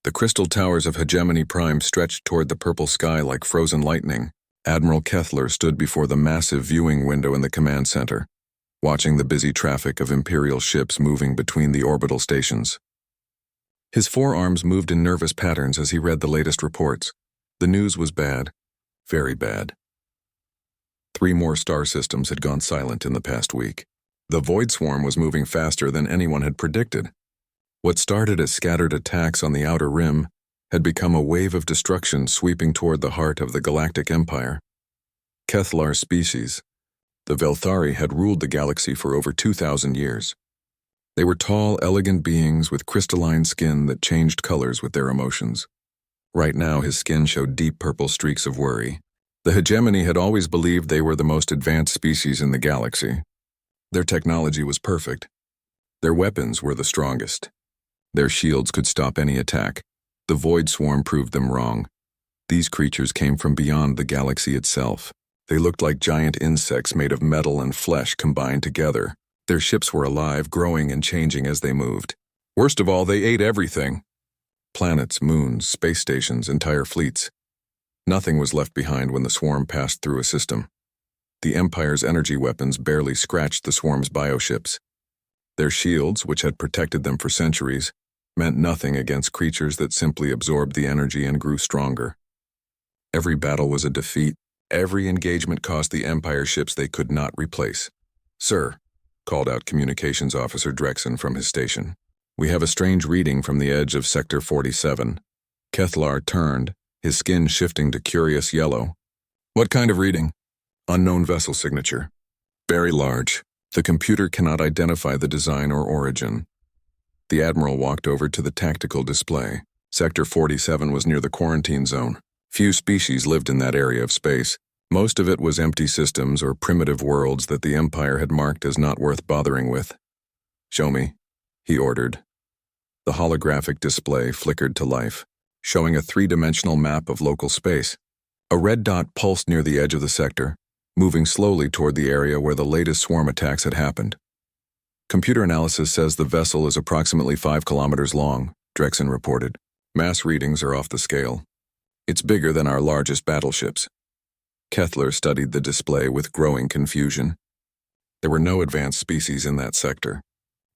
The crystal towers of Hegemony Prime stretched toward the purple sky like frozen lightning. Admiral Kethler stood before the massive viewing window in the command center, watching the busy traffic of Imperial ships moving between the orbital stations. His forearms moved in nervous patterns as he read the latest reports. The news was bad, very bad. 3 more star systems had gone silent in the past week. The Void Swarm was moving faster than anyone had predicted. What started as scattered attacks on the outer rim had become a wave of destruction sweeping toward the heart of the Galactic Empire. Kethlar's species, the Velthari, had ruled the galaxy for over 2,000 years. They were tall, elegant beings with crystalline skin that changed colors with their emotions. Right now, his skin showed deep purple streaks of worry. The Hegemony had always believed they were the most advanced species in the galaxy. Their technology was perfect. Their weapons were the strongest. Their shields could stop any attack. The Void Swarm proved them wrong. These creatures came from beyond the galaxy itself. They looked like giant insects made of metal and flesh combined together. Their ships were alive, growing and changing as they moved. Worst of all, they ate everything. Planets, moons, space stations, entire fleets. Nothing was left behind when the swarm passed through a system. The Empire's energy weapons barely scratched the swarm's bioships. Their shields, which had protected them for centuries, meant nothing against creatures that simply absorbed the energy and grew stronger. Every battle was a defeat. Every engagement cost the Empire ships they could not replace. "Sir," called out Communications Officer Drexen from his station, "we have a strange reading from the edge of Sector 47. Kethlar turned, his skin shifting to curious yellow. "What kind of reading?" "Unknown vessel signature. Very large. The computer cannot identify the design or origin." The Admiral walked over to the tactical display. Sector 47 was near the quarantine zone. Few species lived in that area of space. Most of it was empty systems or primitive worlds that the Empire had marked as not worth bothering with. "Show me," he ordered. The holographic display flickered to life, showing a 3-dimensional map of local space. A red dot pulsed near the edge of the sector, moving slowly toward the area where the latest swarm attacks had happened. "Computer analysis says the vessel is approximately 5 kilometers long," Drexen reported. "Mass readings are off the scale. It's bigger than our largest battleships." Kethler studied the display with growing confusion. There were no advanced species in that sector.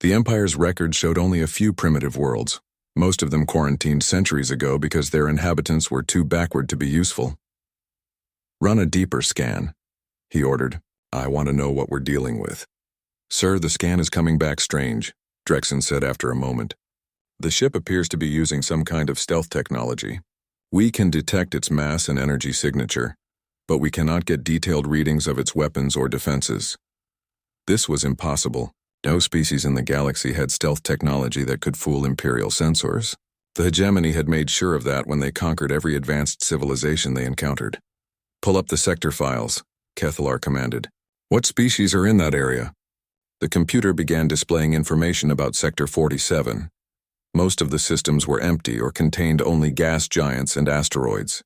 The Empire's records showed only a few primitive worlds, most of them quarantined centuries ago because their inhabitants were too backward to be useful. "Run a deeper scan," he ordered. "I want to know what we're dealing with." "Sir, the scan is coming back strange," Drexen said after a moment. "The ship appears to be using some kind of stealth technology. We can detect its mass and energy signature, but we cannot get detailed readings of its weapons or defenses." This was impossible. No species in the galaxy had stealth technology that could fool Imperial sensors. The Hegemony had made sure of that when they conquered every advanced civilization they encountered. "Pull up the sector files," Kethlar commanded. "What species are in that area?" The computer began displaying information about Sector 47. Most of the systems were empty or contained only gas giants and asteroids.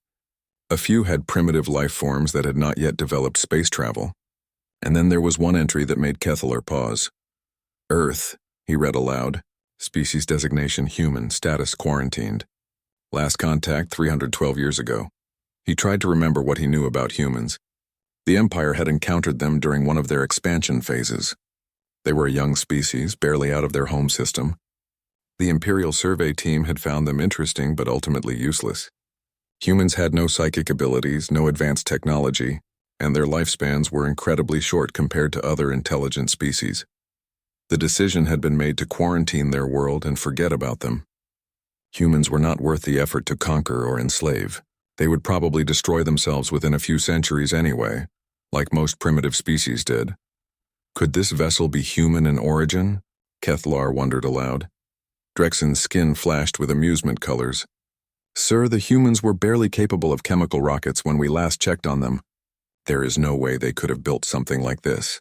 A few had primitive life forms that had not yet developed space travel. And then there was one entry that made Kethlar pause. "Earth," he read aloud. "Species designation human, status quarantined. Last contact 312 years ago." He tried to remember what he knew about humans. The Empire had encountered them during one of their expansion phases. They were a young species, barely out of their home system. The Imperial survey team had found them interesting but ultimately useless. Humans had no psychic abilities, no advanced technology, and their lifespans were incredibly short compared to other intelligent species. The decision had been made to quarantine their world and forget about them. Humans were not worth the effort to conquer or enslave. They would probably destroy themselves within a few centuries anyway, like most primitive species did. Could this vessel be human in origin? Kethlar wondered aloud. Drexen's skin flashed with amusement colors. "Sir, the humans were barely capable of chemical rockets when we last checked on them. There is no way they could have built something like this."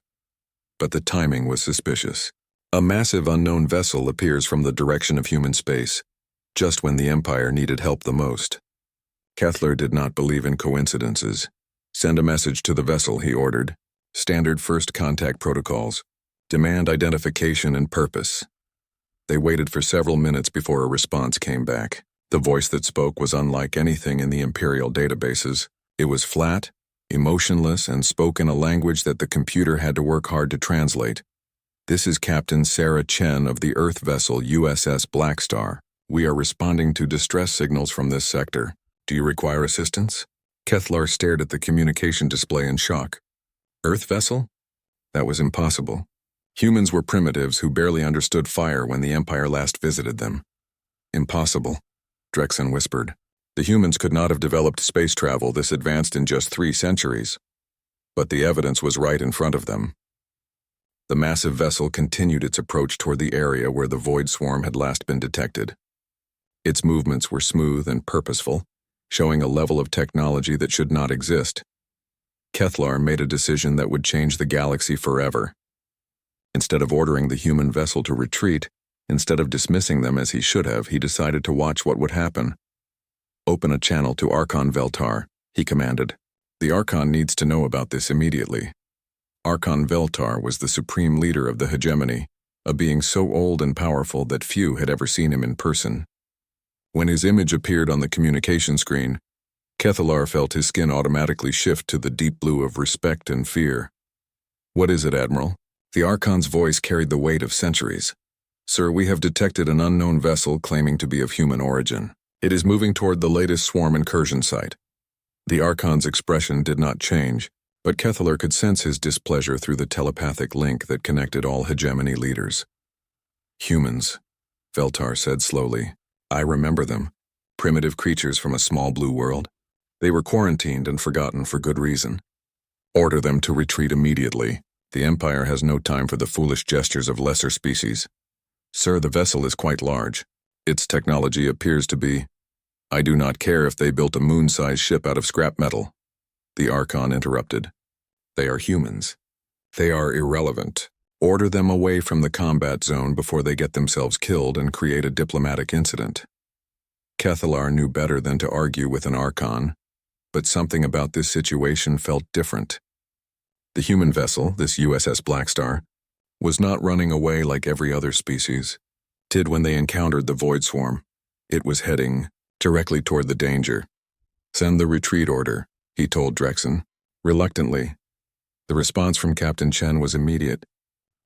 But the timing was suspicious. A massive unknown vessel appears from the direction of human space, just when the Empire needed help the most. Kethlar did not believe in coincidences. "Send a message to the vessel," he ordered. "Standard first contact protocols. Demand identification and purpose." They waited for several minutes before a response came back. The voice that spoke was unlike anything in the Imperial databases. It was flat, emotionless, and spoke in a language that the computer had to work hard to translate. "This is Captain Sarah Chen of the Earth vessel USS Blackstar. We are responding to distress signals from this sector. Do you require assistance?" Kethlar stared at the communication display in shock. Earth vessel? That was impossible. Humans were primitives who barely understood fire when the Empire last visited them. Impossible, Drexen whispered. The humans could not have developed space travel this advanced in just 3 centuries. But the evidence was right in front of them. The massive vessel continued its approach toward the area where the void swarm had last been detected. Its movements were smooth and purposeful, showing a level of technology that should not exist. Kethlar made a decision that would change the galaxy forever. Instead of ordering the human vessel to retreat, instead of dismissing them as he should have, he decided to watch what would happen. "Open a channel to Archon Veltar," he commanded. "The Archon needs to know about this immediately." Archon Veltar was the supreme leader of the hegemony, a being so old and powerful that few had ever seen him in person. When his image appeared on the communication screen, Kethlar felt his skin automatically shift to the deep blue of respect and fear. "What is it, Admiral?" The Archon's voice carried the weight of centuries. "Sir, we have detected an unknown vessel claiming to be of human origin. It is moving toward the latest swarm incursion site." The Archon's expression did not change, but Kethlar could sense his displeasure through the telepathic link that connected all hegemony leaders. "Humans," Veltar said slowly. "I remember them. Primitive creatures from a small blue world. They were quarantined and forgotten for good reason. Order them to retreat immediately. The Empire has no time for the foolish gestures of lesser species. Sir, the vessel is quite large. Its technology appears to be... I do not care if they built a moon-sized ship out of scrap metal." The Archon interrupted. "They are humans. They are irrelevant. Order them away from the combat zone before they get themselves killed and create a diplomatic incident." Kethlar knew better than to argue with an Archon, but something about this situation felt different. The human vessel, this USS Blackstar, was not running away like every other species did when they encountered the void swarm. It was heading directly toward the danger. "Send the retreat order," he told Drexen, reluctantly. The response from Captain Chen was immediate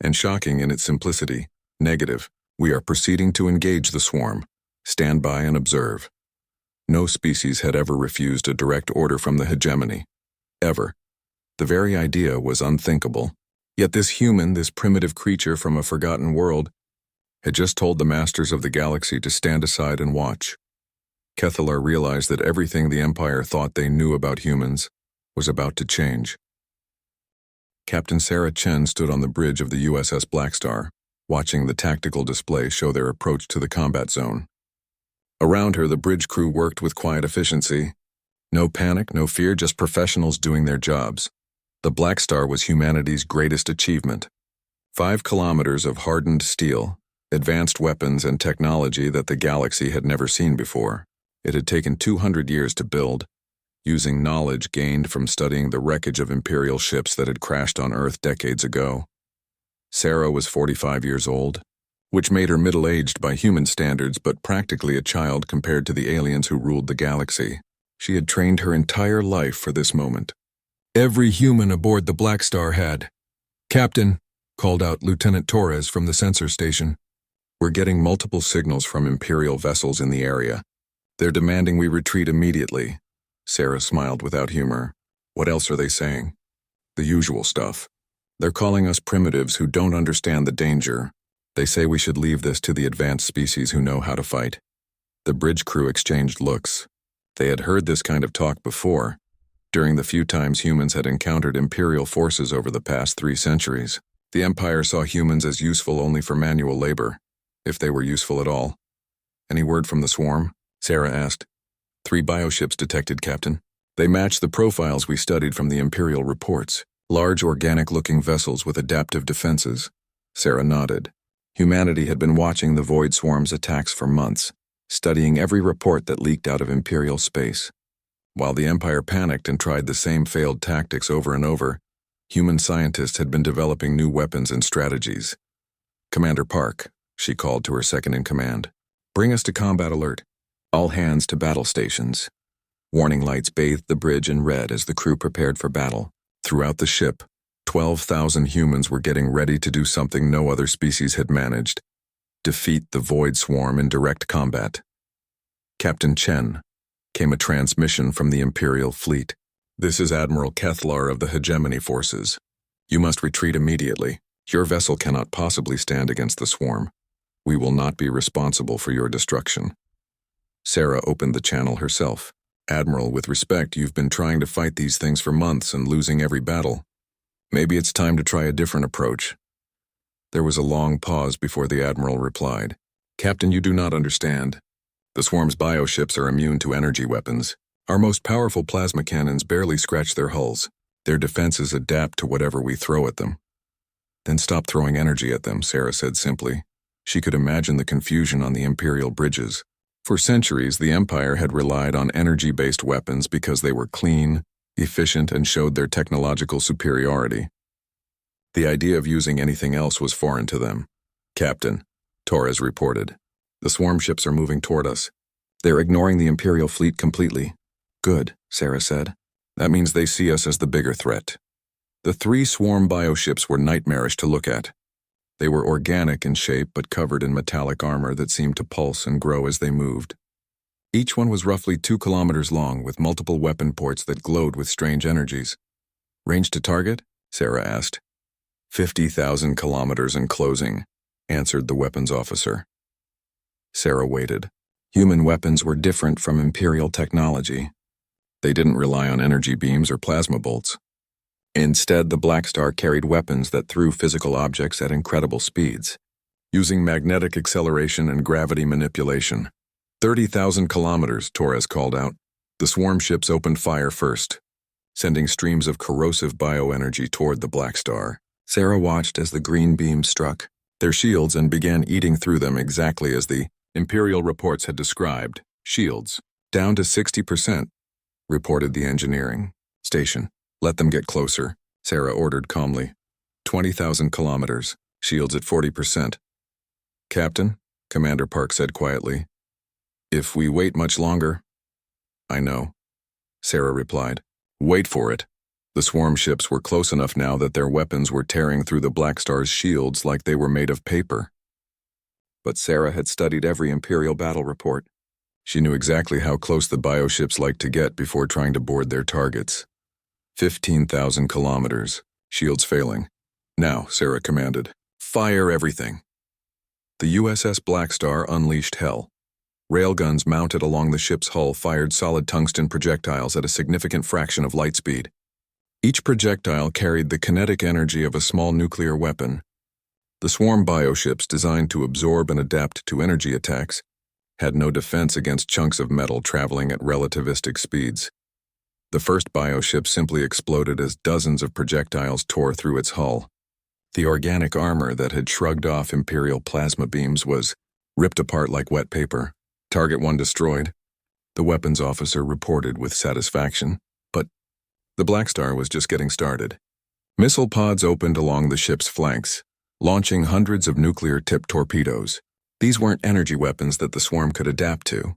and shocking in its simplicity. "Negative. We are proceeding to engage the swarm. Stand by and observe." No species had ever refused a direct order from the hegemony. Ever. The very idea was unthinkable. Yet this human, this primitive creature from a forgotten world, had just told the masters of the galaxy to stand aside and watch. Kethlar realized that everything the Empire thought they knew about humans was about to change. Captain Sarah Chen stood on the bridge of the USS Blackstar, watching the tactical display show their approach to the combat zone. Around her, the bridge crew worked with quiet efficiency. No panic, no fear, just professionals doing their jobs. The Blackstar was humanity's greatest achievement. 5 kilometers of hardened steel, advanced weapons and technology that the galaxy had never seen before. It had taken 200 years to build, using knowledge gained from studying the wreckage of Imperial ships that had crashed on Earth decades ago. Sarah was 45 years old, which made her middle-aged by human standards but practically a child compared to the aliens who ruled the galaxy. She had trained her entire life for this moment. Every human aboard the Blackstar had. "Captain," called out Lieutenant Torres from the sensor station. "We're getting multiple signals from Imperial vessels in the area. They're demanding we retreat immediately." Sarah smiled without humor. "What else are they saying?" "The usual stuff. They're calling us primitives who don't understand the danger. They say we should leave this to the advanced species who know how to fight." The bridge crew exchanged looks. They had heard this kind of talk before, during the few times humans had encountered Imperial forces over the past 3 centuries. The Empire saw humans as useful only for manual labor, if they were useful at all. "Any word from the swarm?" Sarah asked. 3 bioships detected, Captain. They match the profiles we studied from the Imperial reports. Large organic-looking vessels with adaptive defenses. Sarah nodded. Humanity had been watching the void swarm's attacks for months, studying every report that leaked out of Imperial space. While the Empire panicked and tried the same failed tactics over and over, human scientists had been developing new weapons and strategies. "Commander Park," she called to her second-in-command. "Bring us to combat alert. All hands to battle stations. Warning lights bathed the bridge in red as the crew prepared for battle. Throughout the ship, 12,000 humans were getting ready to do something no other species had managed: defeat the Void Swarm in direct combat. Captain Chen, came a transmission from the Imperial fleet. This is Admiral Kethlar of the Hegemony Forces. You must retreat immediately. Your vessel cannot possibly stand against the swarm. We will not be responsible for your destruction. Sarah opened the channel herself. Admiral, with respect, you've been trying to fight these things for months and losing every battle. Maybe it's time to try a different approach. There was a long pause before the Admiral replied. Captain, you do not understand. The swarm's bioships are immune to energy weapons. Our most powerful plasma cannons barely scratch their hulls. Their defenses adapt to whatever we throw at them. Then stop throwing energy at them, Sarah said simply. She could imagine the confusion on the Imperial bridges. For centuries, the Empire had relied on energy-based weapons because they were clean, efficient, and showed their technological superiority. The idea of using anything else was foreign to them. Captain, Torres reported. The swarm ships are moving toward us. They're ignoring the Imperial fleet completely. Good, Sarah said. That means they see us as the bigger threat. The 3 swarm bioships were nightmarish to look at. They were organic in shape but covered in metallic armor that seemed to pulse and grow as they moved. Each one was roughly 2 kilometers long with multiple weapon ports that glowed with strange energies. Range to target? Sarah asked. 50,000 kilometers and closing, answered the weapons officer. Sarah waited. Human weapons were different from Imperial technology. They didn't rely on energy beams or plasma bolts. Instead, the Blackstar carried weapons that threw physical objects at incredible speeds, using magnetic acceleration and gravity manipulation. 30,000 kilometers, Torres called out. The swarm ships opened fire first, sending streams of corrosive bioenergy toward the Blackstar. Sarah watched as the green beam struck their shields and began eating through them exactly as the Imperial reports had described. Shields, down to 60%, reported the engineering station. Let them get closer, Sarah ordered calmly. 20,000 kilometers, shields at 40%. Captain, Commander Park said quietly. If we wait much longer. I know, Sarah replied. Wait for it. The swarm ships were close enough now that their weapons were tearing through the Blackstar's shields like they were made of paper. But Sarah had studied every Imperial battle report. She knew exactly how close the bioships liked to get before trying to board their targets. 15,000 kilometers, shields failing. Now, Sarah commanded, fire everything. The USS Blackstar unleashed hell. Railguns mounted along the ship's hull fired solid tungsten projectiles at a significant fraction of light speed. Each projectile carried the kinetic energy of a small nuclear weapon. The swarm bioships, designed to absorb and adapt to energy attacks, had no defense against chunks of metal traveling at relativistic speeds. The first bioship simply exploded as dozens of projectiles tore through its hull. The organic armor that had shrugged off Imperial plasma beams was ripped apart like wet paper. Target 1 destroyed, the weapons officer reported with satisfaction. But the Blackstar was just getting started. Missile pods opened along the ship's flanks, launching hundreds of nuclear-tipped torpedoes. These weren't energy weapons that the swarm could adapt to.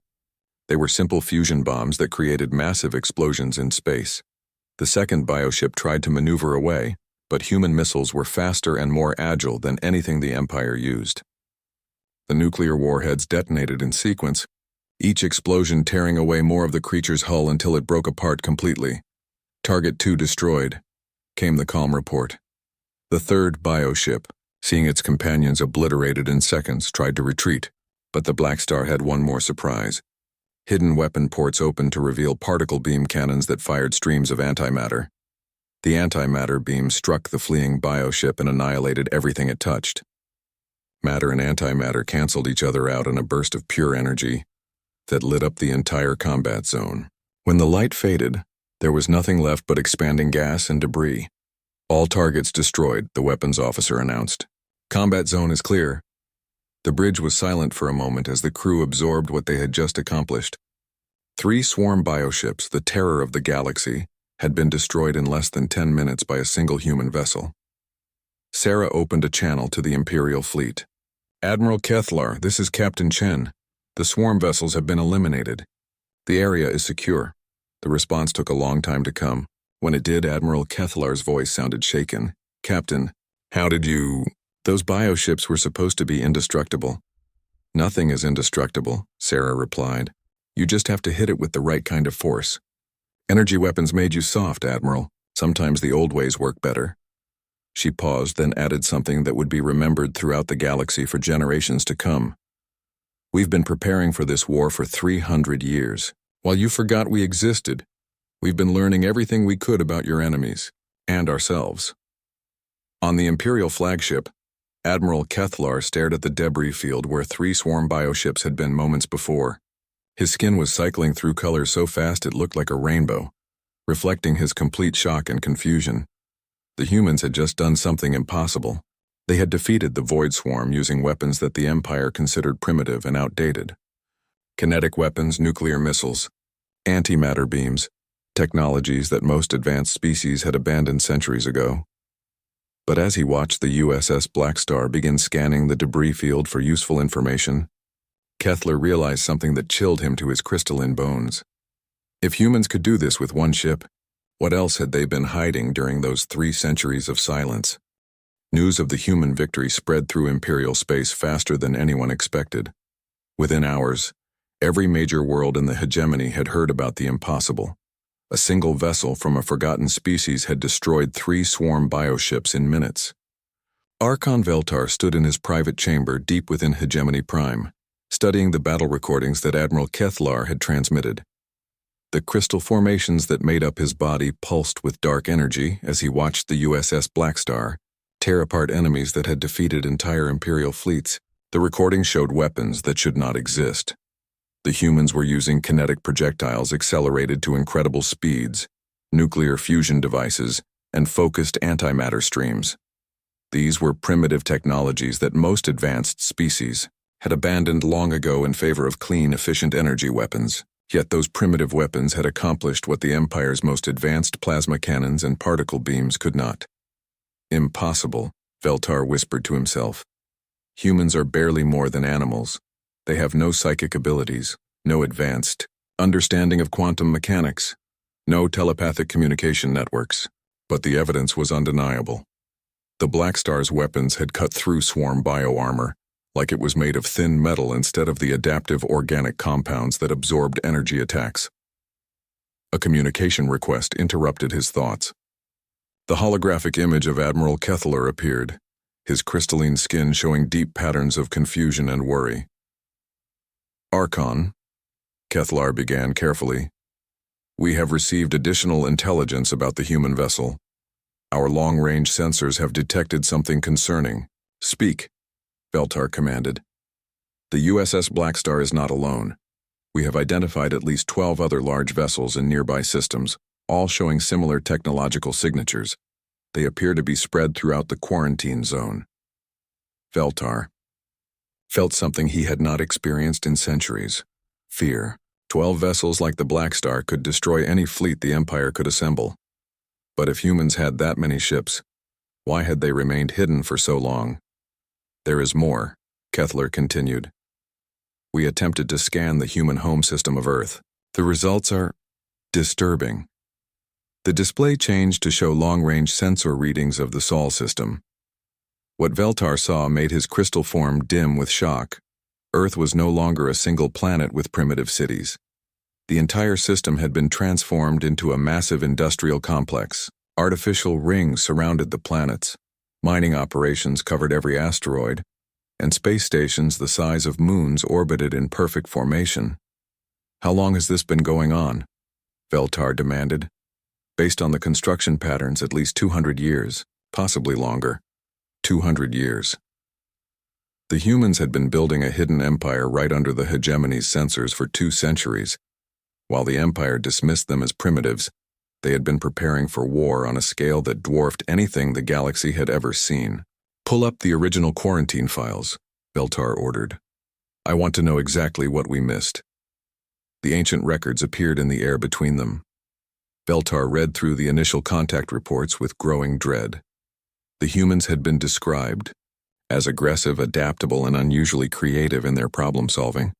They were simple fusion bombs that created massive explosions in space. The second bioship tried to maneuver away, but human missiles were faster and more agile than anything the Empire used. The nuclear warheads detonated in sequence, each explosion tearing away more of the creature's hull until it broke apart completely. Target 2 destroyed, came the calm report. The third bioship, seeing its companions obliterated in seconds, tried to retreat, but the Blackstar had one more surprise. Hidden weapon ports opened to reveal particle beam cannons that fired streams of antimatter. The antimatter beam struck the fleeing bioship and annihilated everything it touched. Matter and antimatter canceled each other out in a burst of pure energy that lit up the entire combat zone. When the light faded, there was nothing left but expanding gas and debris. All targets destroyed, the weapons officer announced. Combat zone is clear. The bridge was silent for a moment as the crew absorbed what they had just accomplished. 3 swarm bioships, the terror of the galaxy, had been destroyed in less than 10 minutes by a single human vessel. Sarah opened a channel to the Imperial fleet. Admiral Kethlar, this is Captain Chen. The swarm vessels have been eliminated. The area is secure. The response took a long time to come. When it did, Admiral Kethlar's voice sounded shaken. Captain, how did you... Those bioships were supposed to be indestructible. Nothing is indestructible, Sarah replied. You just have to hit it with the right kind of force. Energy weapons made you soft, Admiral. Sometimes the old ways work better. She paused, then added something that would be remembered throughout the galaxy for generations to come. We've been preparing for this war for 300 years. While you forgot we existed, we've been learning everything we could about your enemies, and ourselves. On the Imperial flagship, Admiral Kethlar stared at the debris field where 3 swarm bioships had been moments before. His skin was cycling through colors so fast it looked like a rainbow, reflecting his complete shock and confusion. The humans had just done something impossible. They had defeated the Void Swarm using weapons that the Empire considered primitive and outdated. Kinetic weapons, nuclear missiles, antimatter beams, technologies that most advanced species had abandoned centuries ago. But as he watched the USS Blackstar begin scanning the debris field for useful information, Kethlar realized something that chilled him to his crystalline bones. If humans could do this with one ship, what else had they been hiding during those 3 centuries of silence? News of the human victory spread through Imperial space faster than anyone expected. Within hours, every major world in the hegemony had heard about the impossible. A single vessel from a forgotten species had destroyed 3 swarm bioships in minutes. Archon Veltar stood in his private chamber deep within Hegemony Prime, studying the battle recordings that Admiral Kethlar had transmitted. The crystal formations that made up his body pulsed with dark energy as he watched the USS Blackstar tear apart enemies that had defeated entire Imperial fleets. The recordings showed weapons that should not exist. The humans were using kinetic projectiles accelerated to incredible speeds, nuclear fusion devices, and focused antimatter streams. These were primitive technologies that most advanced species had abandoned long ago in favor of clean, efficient energy weapons. Yet those primitive weapons had accomplished what the Empire's most advanced plasma cannons and particle beams could not. Impossible, Veltar whispered to himself. Humans are barely more than animals. They have no psychic abilities, no advanced understanding of quantum mechanics, no telepathic communication networks. But the evidence was undeniable. The Blackstar's weapons had cut through swarm bioarmor, like it was made of thin metal instead of the adaptive organic compounds that absorbed energy attacks. A communication request interrupted his thoughts. The holographic image of Admiral Kethlar appeared, his crystalline skin showing deep patterns of confusion and worry. Archon, Kethlar began carefully, we have received additional intelligence about the human vessel. Our long-range sensors have detected something concerning. Speak, Veltar commanded. The USS Blackstar is not alone. We have identified at least 12 other large vessels in nearby systems, all showing similar technological signatures. They appear to be spread throughout the quarantine zone. Veltar felt something he had not experienced in centuries. Fear. 12 vessels like the Blackstar could destroy any fleet the Empire could assemble. But if humans had that many ships, why had they remained hidden for so long? There is more, Kethlar continued. We attempted to scan the human home system of Earth. The results are disturbing. The display changed to show long-range sensor readings of the Sol system. What Veltar saw made his crystal form dim with shock. Earth was no longer a single planet with primitive cities. The entire system had been transformed into a massive industrial complex. Artificial rings surrounded the planets. Mining operations covered every asteroid, and space stations the size of moons orbited in perfect formation. How long has this been going on? Veltar demanded. Based on the construction patterns, at least 200 years, possibly longer. 200 years. The humans had been building a hidden empire right under the hegemony's sensors for 2 centuries. While the Empire dismissed them as primitives, they had been preparing for war on a scale that dwarfed anything the galaxy had ever seen. Pull up the original quarantine files, Veltar ordered. I want to know exactly what we missed. The ancient records appeared in the air between them. Veltar read through the initial contact reports with growing dread. The humans had been described as aggressive, adaptable, and unusually creative in their problem-solving.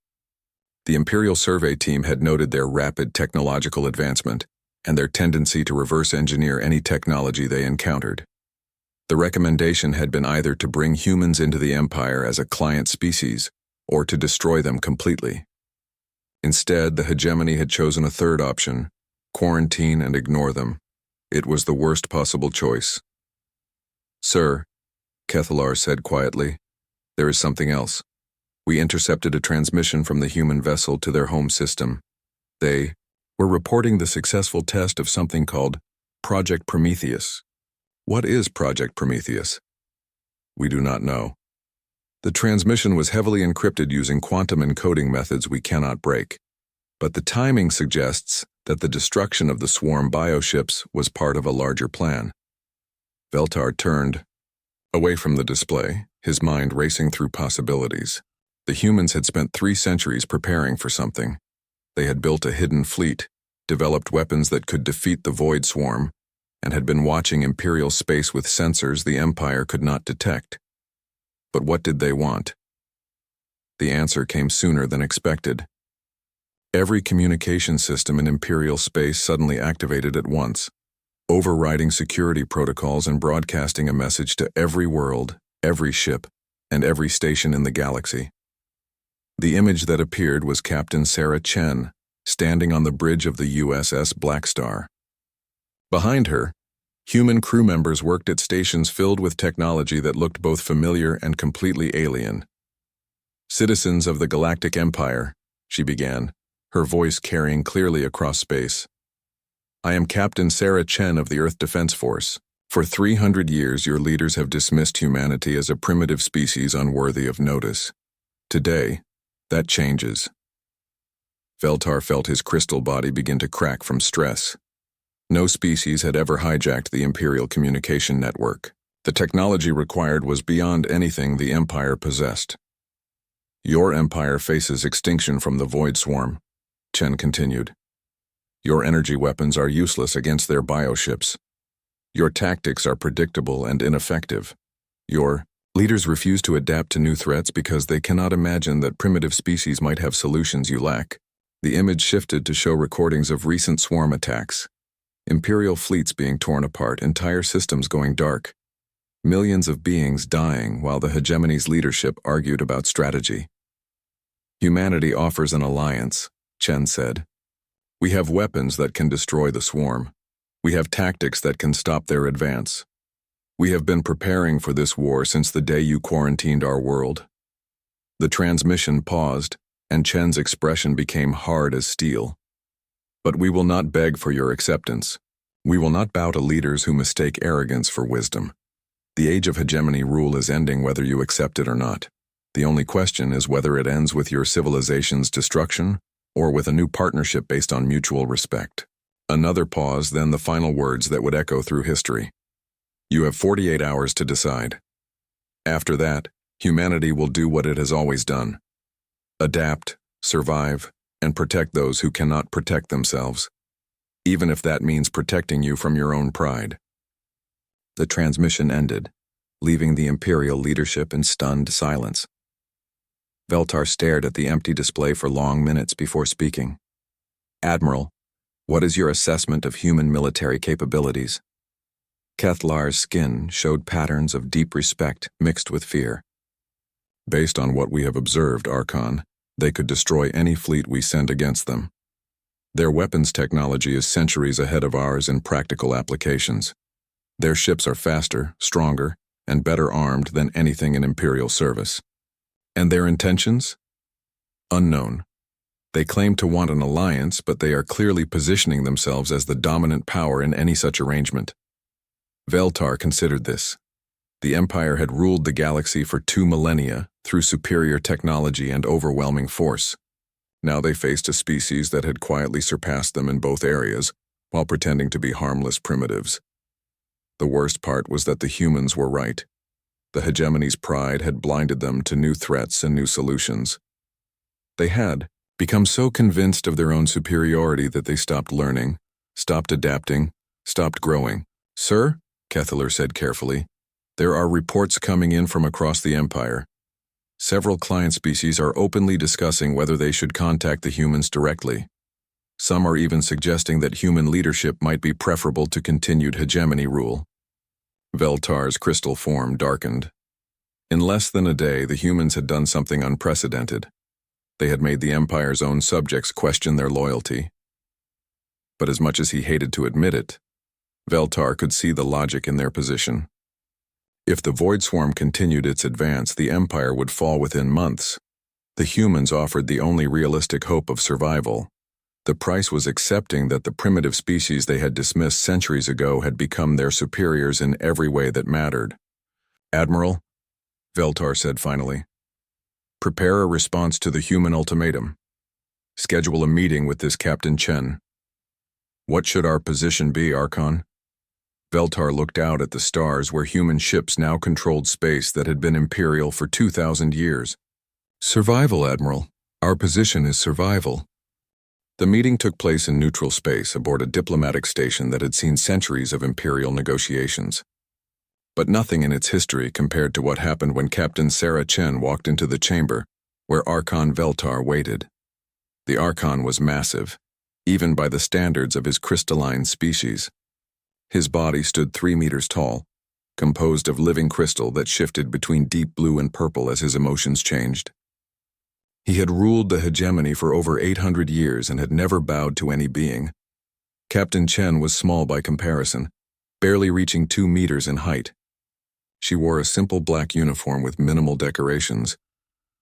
The Imperial Survey Team had noted their rapid technological advancement and their tendency to reverse engineer any technology they encountered. The recommendation had been either to bring humans into the Empire as a client species or to destroy them completely. Instead, the hegemony had chosen a third option: quarantine and ignore them. It was the worst possible choice. "Sir," Kethalar said quietly, "there is something else. We intercepted a transmission from the human vessel to their home system. They were reporting the successful test of something called Project Prometheus." "What is Project Prometheus?" "We do not know. The transmission was heavily encrypted using quantum encoding methods we cannot break. But the timing suggests that the destruction of the swarm bioships was part of a larger plan." Veltar turned away from the display, his mind racing through possibilities. The humans had spent 3 centuries preparing for something. They had built a hidden fleet, developed weapons that could defeat the Void Swarm, and had been watching Imperial space with sensors the Empire could not detect. But what did they want? The answer came sooner than expected. Every communication system in Imperial space suddenly activated at once, overriding security protocols and broadcasting a message to every world, every ship, and every station in the galaxy. The image that appeared was Captain Sarah Chen, standing on the bridge of the USS Blackstar. Behind her, human crew members worked at stations filled with technology that looked both familiar and completely alien. "Citizens of the Galactic Empire," she began, her voice carrying clearly across space. "I am Captain Sarah Chen of the Earth Defense Force. For 300 years, your leaders have dismissed humanity as a primitive species unworthy of notice. Today, that changes." Veltar felt his crystal body begin to crack from stress. No species had ever hijacked the Imperial communication network. The technology required was beyond anything the Empire possessed. "Your Empire faces extinction from the Void Swarm," Chen continued. "Your energy weapons are useless against their bioships. Your tactics are predictable and ineffective. Your leaders refuse to adapt to new threats because they cannot imagine that primitive species might have solutions you lack." The image shifted to show recordings of recent swarm attacks. Imperial fleets being torn apart, entire systems going dark. Millions of beings dying while the hegemony's leadership argued about strategy. "Humanity offers an alliance," Chen said. "We have weapons that can destroy the swarm. We have tactics that can stop their advance. We have been preparing for this war since the day you quarantined our world." The transmission paused, and Chen's expression became hard as steel. "But we will not beg for your acceptance. We will not bow to leaders who mistake arrogance for wisdom. The age of hegemony rule is ending whether you accept it or not. The only question is whether it ends with your civilization's destruction or with a new partnership based on mutual respect." Another pause, then the final words that would echo through history. "You have 48 hours to decide. After that, humanity will do what it has always done: adapt, survive, and protect those who cannot protect themselves, even if that means protecting you from your own pride." The transmission ended, leaving the Imperial leadership in stunned silence. Veltar stared at the empty display for long minutes before speaking. "Admiral, what is your assessment of human military capabilities?" Kethalar's skin showed patterns of deep respect mixed with fear. "Based on what we have observed, Archon, they could destroy any fleet we send against them. Their weapons technology is centuries ahead of ours in practical applications. Their ships are faster, stronger, and better armed than anything in Imperial service. And their intentions? Unknown. They claim to want an alliance, but they are clearly positioning themselves as the dominant power in any such arrangement." Veltar considered this. The Empire had ruled the galaxy for 2 millennia through superior technology and overwhelming force. Now they faced a species that had quietly surpassed them in both areas, while pretending to be harmless primitives. The worst part was that the humans were right. The hegemony's pride had blinded them to new threats and new solutions. They had become so convinced of their own superiority that they stopped learning, stopped adapting, stopped growing. "Sir," Kethalar said carefully, "there are reports coming in from across the Empire. Several client species are openly discussing whether they should contact the humans directly. Some are even suggesting that human leadership might be preferable to continued hegemony rule. Veltar's crystal form darkened. In less than a day, the humans had done something unprecedented. They had made the Empire's own subjects question their loyalty. But as much as he hated to admit it, Veltar could see the logic in their position. If the Void Swarm continued its advance, the Empire would fall within months. The humans offered the only realistic hope of survival. The price was accepting that the primitive species they had dismissed centuries ago had become their superiors in every way that mattered. "Admiral," Veltar said finally, "prepare a response to the human ultimatum. Schedule a meeting with this Captain Chen." "What should our position be, Archon?" Veltar looked out at the stars where human ships now controlled space that had been imperial for 2,000 years. "Survival, Admiral. Our position is survival." The meeting took place in neutral space aboard a diplomatic station that had seen centuries of imperial negotiations. But nothing in its history compared to what happened when Captain Sarah Chen walked into the chamber where Archon Veltar waited. The Archon was massive, even by the standards of his crystalline species. His body stood 3 meters tall, composed of living crystal that shifted between deep blue and purple as his emotions changed. He had ruled the hegemony for over 800 years and had never bowed to any being. Captain Chen was small by comparison, barely reaching 2 meters in height. She wore a simple black uniform with minimal decorations,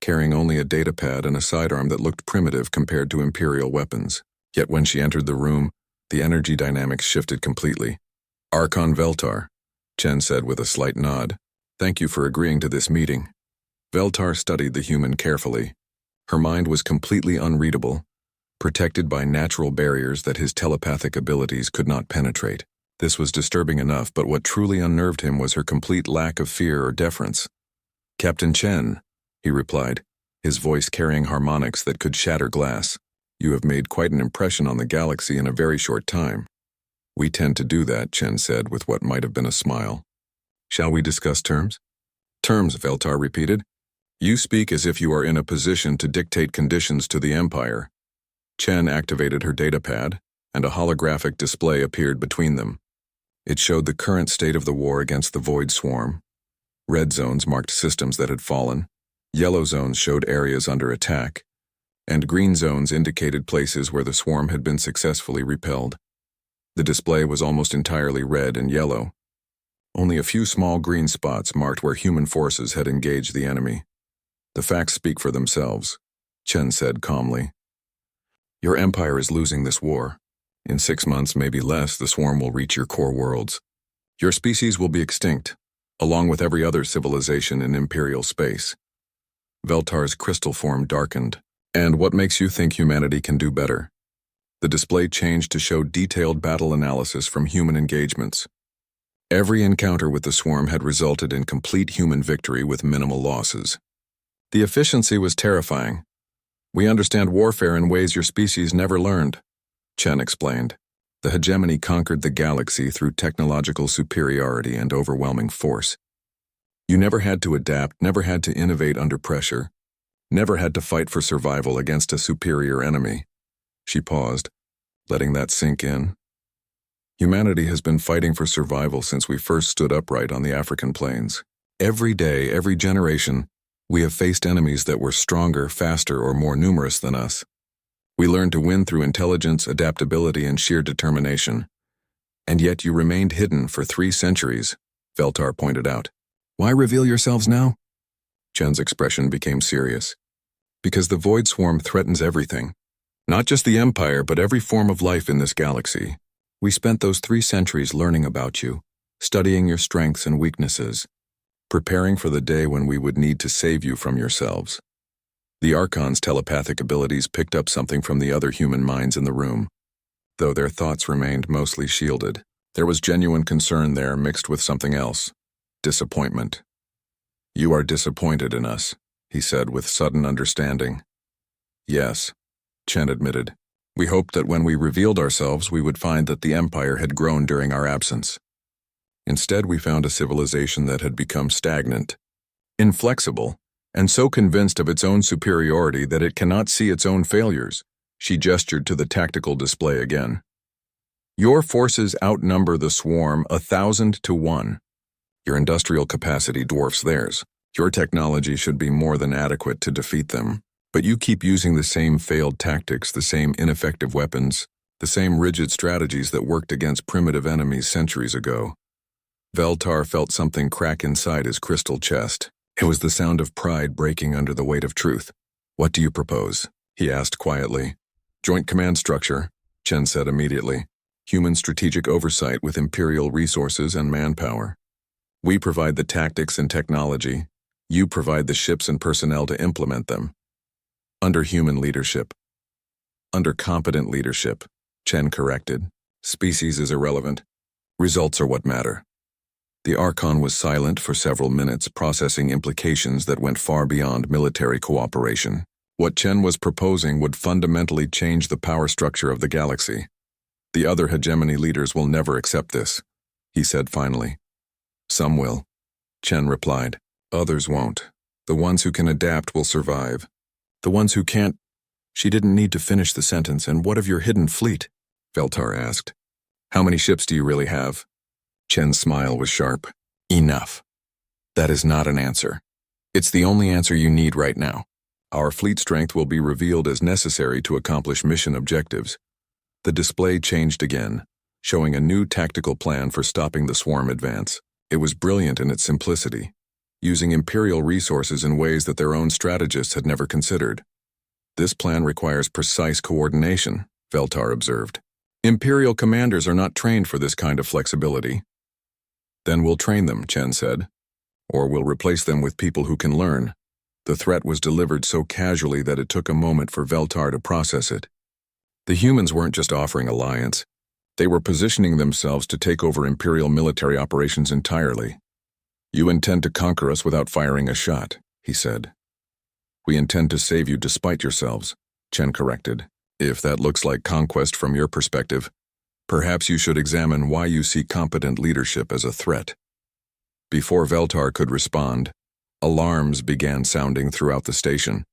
carrying only a datapad and a sidearm that looked primitive compared to imperial weapons. Yet when she entered the room, the energy dynamics shifted completely. "Archon Veltar," Chen said with a slight nod. "Thank you for agreeing to this meeting." Veltar studied the human carefully. Her mind was completely unreadable, protected by natural barriers that his telepathic abilities could not penetrate. This was disturbing enough, but what truly unnerved him was her complete lack of fear or deference. "Captain Chen," he replied, his voice carrying harmonics that could shatter glass. "You have made quite an impression on the galaxy in a very short time." "We tend to do that," Chen said with what might have been a smile. "Shall we discuss terms?" "Terms," Veltar repeated. "You speak as if you are in a position to dictate conditions to the Empire." Chen activated her datapad, and a holographic display appeared between them. It showed the current state of the war against the Void Swarm. Red zones marked systems that had fallen, yellow zones showed areas under attack, and green zones indicated places where the swarm had been successfully repelled. The display was almost entirely red and yellow. Only a few small green spots marked where human forces had engaged the enemy. "The facts speak for themselves," Chen said calmly. "Your empire is losing this war. In 6 months, maybe less, the swarm will reach your core worlds. Your species will be extinct, along with every other civilization in imperial space." Veltar's crystal form darkened. "And what makes you think humanity can do better?" The display changed to show detailed battle analysis from human engagements. Every encounter with the swarm had resulted in complete human victory with minimal losses. "The efficiency was terrifying. We understand warfare in ways your species never learned," Chen explained. "The hegemony conquered the galaxy through technological superiority and overwhelming force. You never had to adapt, never had to innovate under pressure, never had to fight for survival against a superior enemy." She paused, letting that sink in. "Humanity has been fighting for survival since we first stood upright on the African plains. Every day, every generation, we have faced enemies that were stronger, faster, or more numerous than us. We learned to win through intelligence, adaptability, and sheer determination. And yet you remained hidden for 3 centuries, Veltar pointed out. "Why reveal yourselves now?" Chen's expression became serious. "Because the Void Swarm threatens everything. Not just the Empire, but every form of life in this galaxy. We spent those 3 centuries learning about you, studying your strengths and weaknesses, preparing for the day when we would need to save you from yourselves." The Archon's telepathic abilities picked up something from the other human minds in the room. Though their thoughts remained mostly shielded, there was genuine concern there mixed with something else: disappointment. "You are disappointed in us," he said with sudden understanding. "Yes," Chen admitted. "We hoped that when we revealed ourselves we would find that the Empire had grown during our absence. Instead we found a civilization that had become stagnant, inflexible, and so convinced of its own superiority that it cannot see its own failures. She gestured to the tactical display again. Your forces outnumber the swarm 1,000 to 1. Your industrial capacity dwarfs theirs. Your technology should be more than adequate to defeat them. But you keep using the same failed tactics, the same ineffective weapons, the same rigid strategies that worked against primitive enemies centuries ago. Veltar felt something crack inside his crystal chest. It was the sound of pride breaking under the weight of truth. What do you propose? He asked quietly. Joint command structure, Chen said immediately. Human strategic oversight with Imperial resources and manpower. We provide the tactics and technology. You provide the ships and personnel to implement them. Under human leadership. Under competent leadership, Chen corrected. Species is irrelevant. Results are what matter. The Archon was silent for several minutes, processing implications that went far beyond military cooperation. What Chen was proposing would fundamentally change the power structure of the galaxy. The other hegemony leaders will never accept this, he said finally. Some will, Chen replied. Others won't. The ones who can adapt will survive. The ones who can't. She didn't need to finish the sentence. And what of your hidden fleet? Veltar asked. How many ships do you really have? Chen's smile was sharp. Enough. That is not an answer. It's the only answer you need right now. Our fleet strength will be revealed as necessary to accomplish mission objectives. The display changed again, showing a new tactical plan for stopping the swarm advance. It was brilliant in its simplicity, using Imperial resources in ways that their own strategists had never considered. This plan requires precise coordination, Veltar observed. Imperial commanders are not trained for this kind of flexibility. Then we'll train them, Chen said. Or we'll replace them with people who can learn. The threat was delivered so casually that it took a moment for Veltar to process it. The humans weren't just offering alliance. They were positioning themselves to take over Imperial military operations entirely. You intend to conquer us without firing a shot, he said. We intend to save you despite yourselves, Chen corrected. If that looks like conquest from your perspective, perhaps you should examine why you see competent leadership as a threat. Before Veltar could respond, alarms began sounding throughout the station.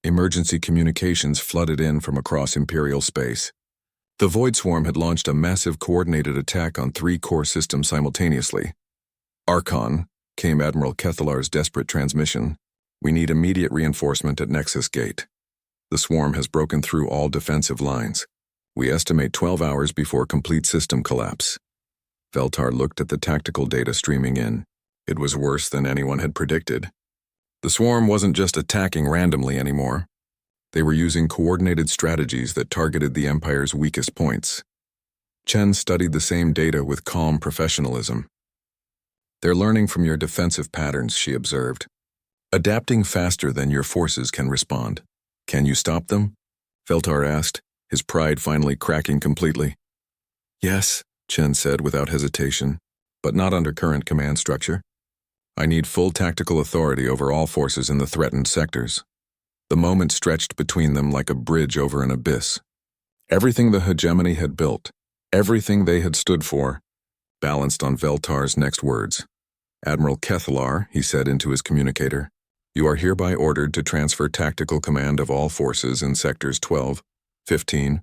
Emergency communications flooded in from across Imperial space. The Void Swarm had launched a massive coordinated attack on 3 core systems simultaneously. Archon, came Admiral Kethalar's desperate transmission. We need immediate reinforcement at Nexus Gate. The swarm has broken through all defensive lines. We estimate 12 hours before complete system collapse. Veltar looked at the tactical data streaming in. It was worse than anyone had predicted. The swarm wasn't just attacking randomly anymore. They were using coordinated strategies that targeted the Empire's weakest points. Chen studied the same data with calm professionalism. They're learning from your defensive patterns, she observed. Adapting faster than your forces can respond. Can you stop them? Veltar asked, his pride finally cracking completely. Yes, Chen said without hesitation, but not under current command structure. I need full tactical authority over all forces in the threatened sectors. The moment stretched between them like a bridge over an abyss. Everything the hegemony had built, everything they had stood for, balanced on Veltar's next words. Admiral Kethalar, he said into his communicator, you are hereby ordered to transfer tactical command of all forces in sectors 12, 15,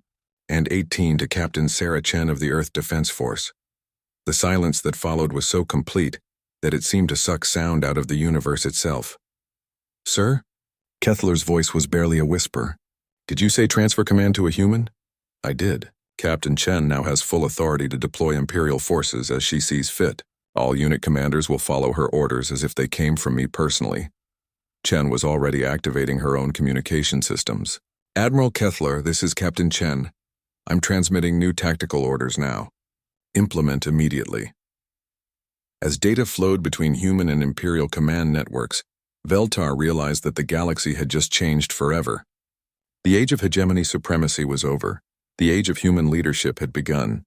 and 18 to Captain Sarah Chen of the Earth Defense Force. The silence that followed was so complete that it seemed to suck sound out of the universe itself. Sir? Kethalar's voice was barely a whisper. Did you say transfer command to a human? I did. Captain Chen now has full authority to deploy Imperial forces as she sees fit. All unit commanders will follow her orders as if they came from me personally. Chen was already activating her own communication systems. Admiral Kethalar, this is Captain Chen. I'm transmitting new tactical orders now. Implement immediately. As data flowed between human and Imperial command networks, Veltar realized that the galaxy had just changed forever. The age of hegemony supremacy was over. The age of human leadership had begun.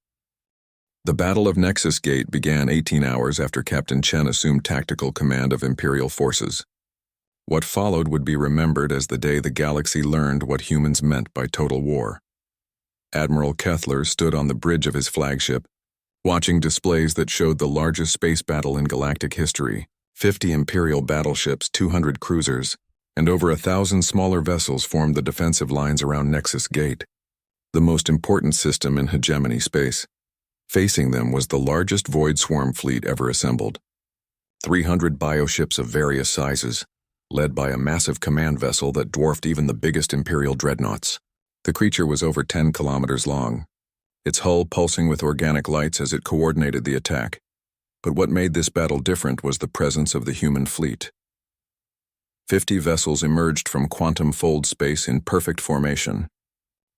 The Battle of Nexus Gate began 18 hours after Captain Chen assumed tactical command of Imperial forces. What followed would be remembered as the day the galaxy learned what humans meant by total war. Admiral Kethalar stood on the bridge of his flagship, watching displays that showed the largest space battle in galactic history, 50 Imperial battleships, 200 cruisers, and over 1,000 smaller vessels formed the defensive lines around Nexus Gate, the most important system in hegemony space. Facing them was the largest Void Swarm fleet ever assembled. 300 bioships of various sizes, led by a massive command vessel that dwarfed even the biggest Imperial dreadnoughts. The creature was over 10 kilometers long, its hull pulsing with organic lights as it coordinated the attack. But what made this battle different was the presence of the human fleet. 50 vessels emerged from quantum fold space in perfect formation.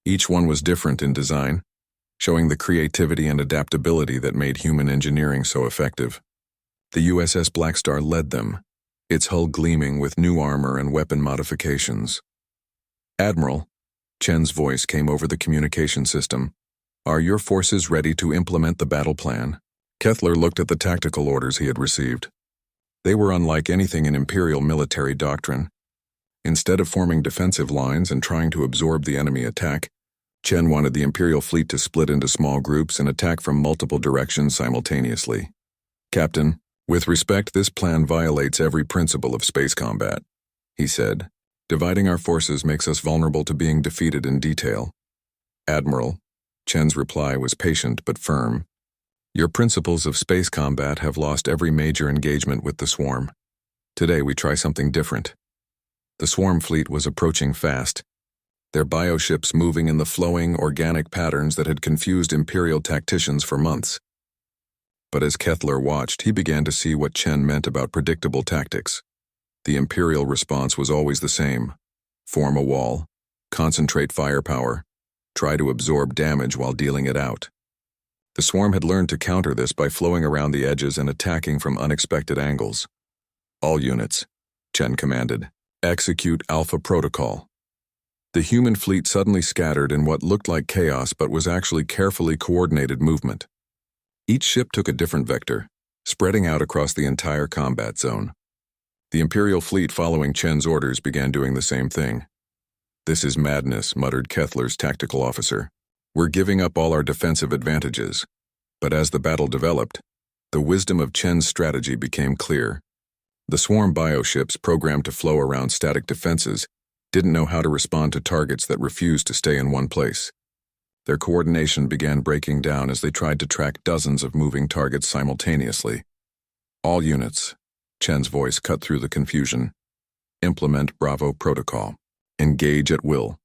Each one was different in design, showing the creativity and adaptability that made human engineering so effective. The USS Blackstar led them, its hull gleaming with new armor and weapon modifications. "Admiral," Chen's voice came over the communication system, "are your forces ready to implement the battle plan?" Kethler looked at the tactical orders he had received. They were unlike anything in Imperial military doctrine. Instead of forming defensive lines and trying to absorb the enemy attack, Chen wanted the Imperial fleet to split into small groups and attack from multiple directions simultaneously. "Captain, with respect, this plan violates every principle of space combat," he said. "Dividing our forces makes us vulnerable to being defeated in detail." "Admiral," Chen's reply was patient but firm, "your principles of space combat have lost every major engagement with the swarm. Today we try something different." The swarm fleet was approaching fast, their bioships moving in the flowing, organic patterns that had confused Imperial tacticians for months. But as Kethler watched, he began to see what Chen meant about predictable tactics. The Imperial response was always the same: form a wall, concentrate firepower, try to absorb damage while dealing it out. The swarm had learned to counter this by flowing around the edges and attacking from unexpected angles. "All units," Chen commanded, "execute Alpha Protocol." The human fleet suddenly scattered in what looked like chaos but was actually carefully coordinated movement. Each ship took a different vector, spreading out across the entire combat zone. The Imperial fleet, following Chen's orders, began doing the same thing. "This is madness," muttered Kethler's tactical officer. "We're giving up all our defensive advantages." But as the battle developed, the wisdom of Chen's strategy became clear. The swarm bioships, programmed to flow around static defenses, didn't know how to respond to targets that refused to stay in one place. Their coordination began breaking down as they tried to track dozens of moving targets simultaneously. "All units," Chen's voice cut through the confusion. "Implement Bravo Protocol. Engage at will."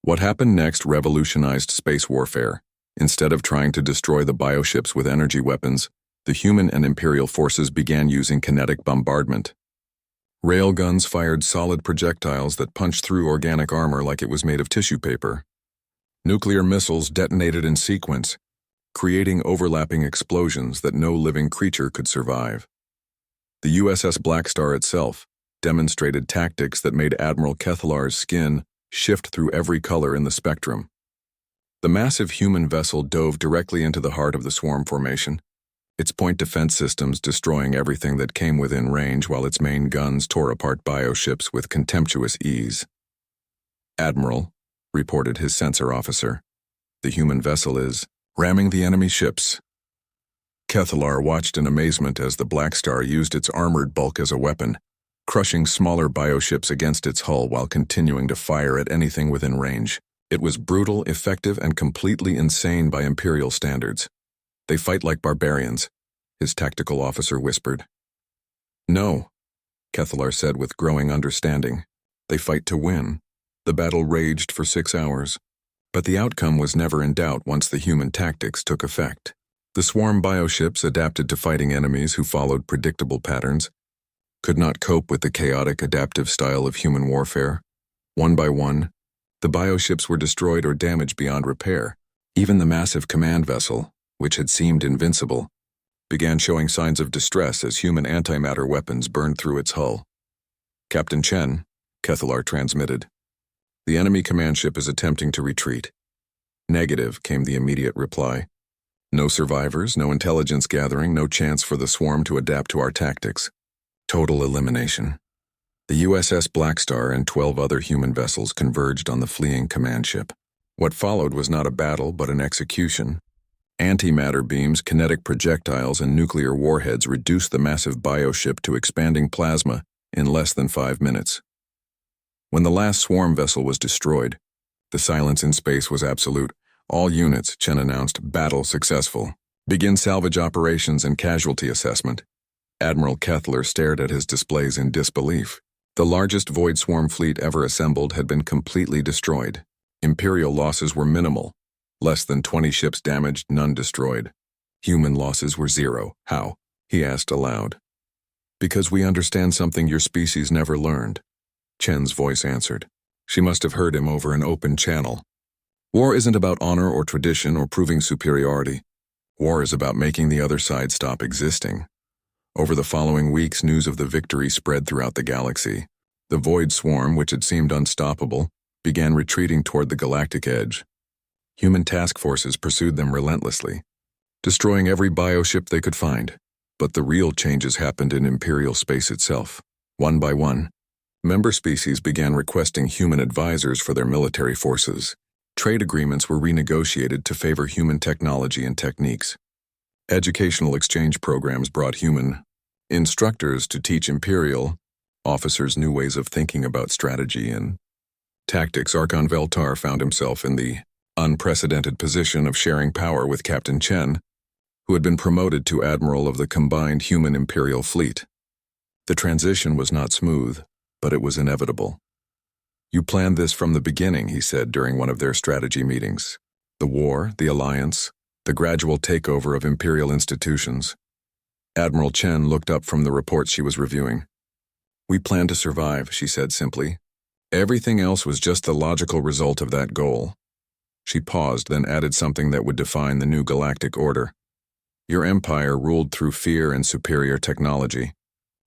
What happened next revolutionized space warfare. Instead of trying to destroy the bioships with energy weapons, the human and Imperial forces began using kinetic bombardment. Railguns fired solid projectiles that punched through organic armor like it was made of tissue paper. Nuclear missiles detonated in sequence, creating overlapping explosions that no living creature could survive. The USS Blackstar itself demonstrated tactics that made Admiral Kethlar's skin shift through every color in the spectrum. The massive human vessel dove directly into the heart of the swarm formation, its point defense systems destroying everything that came within range while its main guns tore apart bioships with contemptuous ease. "Admiral," reported his sensor officer, "the human vessel is ramming the enemy ships." Kethlar watched in amazement as the Blackstar used its armored bulk as a weapon, crushing smaller bioships against its hull while continuing to fire at anything within range. It was brutal, effective, and completely insane by Imperial standards. "They fight like barbarians," his tactical officer whispered. "No," Kethlar said with growing understanding. "They fight to win." The battle raged for 6 hours, but the outcome was never in doubt once the human tactics took effect. The swarm bioships adapted to fighting enemies who followed predictable patterns, could not cope with the chaotic, adaptive style of human warfare. One by one, the bioships were destroyed or damaged beyond repair. Even the massive command vessel, which had seemed invincible, began showing signs of distress as human antimatter weapons burned through its hull. "Captain Chen," Kethlar transmitted, "the enemy command ship is attempting to retreat." "Negative," came the immediate reply. "No survivors, no intelligence gathering, no chance for the swarm to adapt to our tactics. Total elimination." The USS Blackstar and 12 other human vessels converged on the fleeing command ship. What followed was not a battle but an execution. Antimatter beams, kinetic projectiles, and nuclear warheads reduced the massive bioship to expanding plasma in less than 5 minutes. When the last swarm vessel was destroyed, the silence in space was absolute. All units, Chen announced, battle successful. Begin salvage operations and casualty assessment. Admiral Kethler stared at his displays in disbelief. The largest Void Swarm fleet ever assembled had been completely destroyed. Imperial losses were minimal. Less than 20 ships damaged, none destroyed. Human losses were 0. How? He asked aloud. Because we understand something your species never learned, Chen's voice answered. She must have heard him over an open channel. War isn't about honor or tradition or proving superiority. War is about making the other side stop existing. Over the following weeks, news of the victory spread throughout the galaxy. The Void Swarm, which had seemed unstoppable, began retreating toward the galactic edge. Human task forces pursued them relentlessly, destroying every bioship they could find. But the real changes happened in Imperial space itself. One by one, member species began requesting human advisors for their military forces. Trade agreements were renegotiated to favor human technology and techniques. Educational exchange programs brought human instructors to teach Imperial officers new ways of thinking about strategy and tactics. Archon Veltar found himself in the unprecedented position of sharing power with Captain Chen, who had been promoted to Admiral of the combined human Imperial fleet. The transition was not smooth, but it was inevitable. You planned this from the beginning, he said during one of their strategy meetings. The war, the alliance, the gradual takeover of Imperial institutions. Admiral Chen looked up from the reports she was reviewing. We planned to survive, she said simply. Everything else was just the logical result of that goal. She paused, then added something that would define the new galactic order. Your empire ruled through fear and superior technology.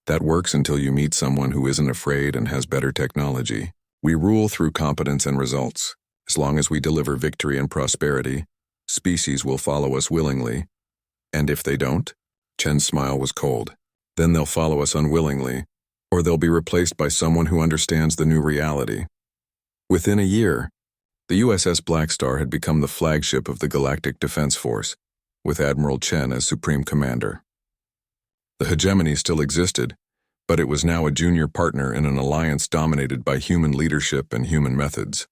That works until you meet someone who isn't afraid and has better technology. We rule through competence and results. As long as we deliver victory and prosperity, species will follow us willingly. And if they don't? Chen's smile was cold. Then they'll follow us unwillingly, or they'll be replaced by someone who understands the new reality. Within a year, the USS Blackstar had become the flagship of the Galactic Defense Force, with Admiral Chen as Supreme Commander. The hegemony still existed, but it was now a junior partner in an alliance dominated by human leadership and human methods.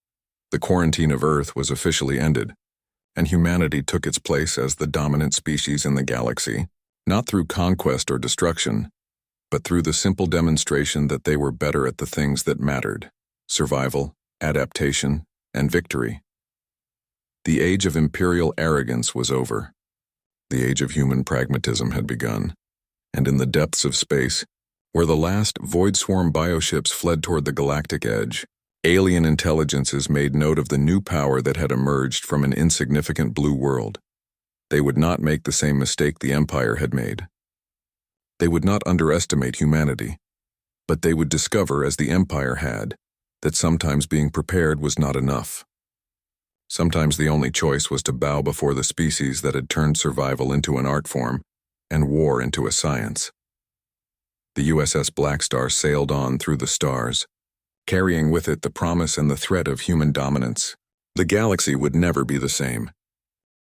The quarantine of Earth was officially ended, and humanity took its place as the dominant species in the galaxy, not through conquest or destruction, but through the simple demonstration that they were better at the things that mattered: survival, adaptation, and victory. The age of imperial arrogance was over. The age of human pragmatism had begun, and in the depths of space, where the last Void Swarm bioships fled toward the galactic edge, alien intelligences made note of the new power that had emerged from an insignificant blue world. They would not make the same mistake the Empire had made. They would not underestimate humanity, but they would discover, as the Empire had, that sometimes being prepared was not enough. Sometimes the only choice was to bow before the species that had turned survival into an art form and war into a science. The USS Blackstar sailed on through the stars, carrying with it the promise and the threat of human dominance. The galaxy would never be the same.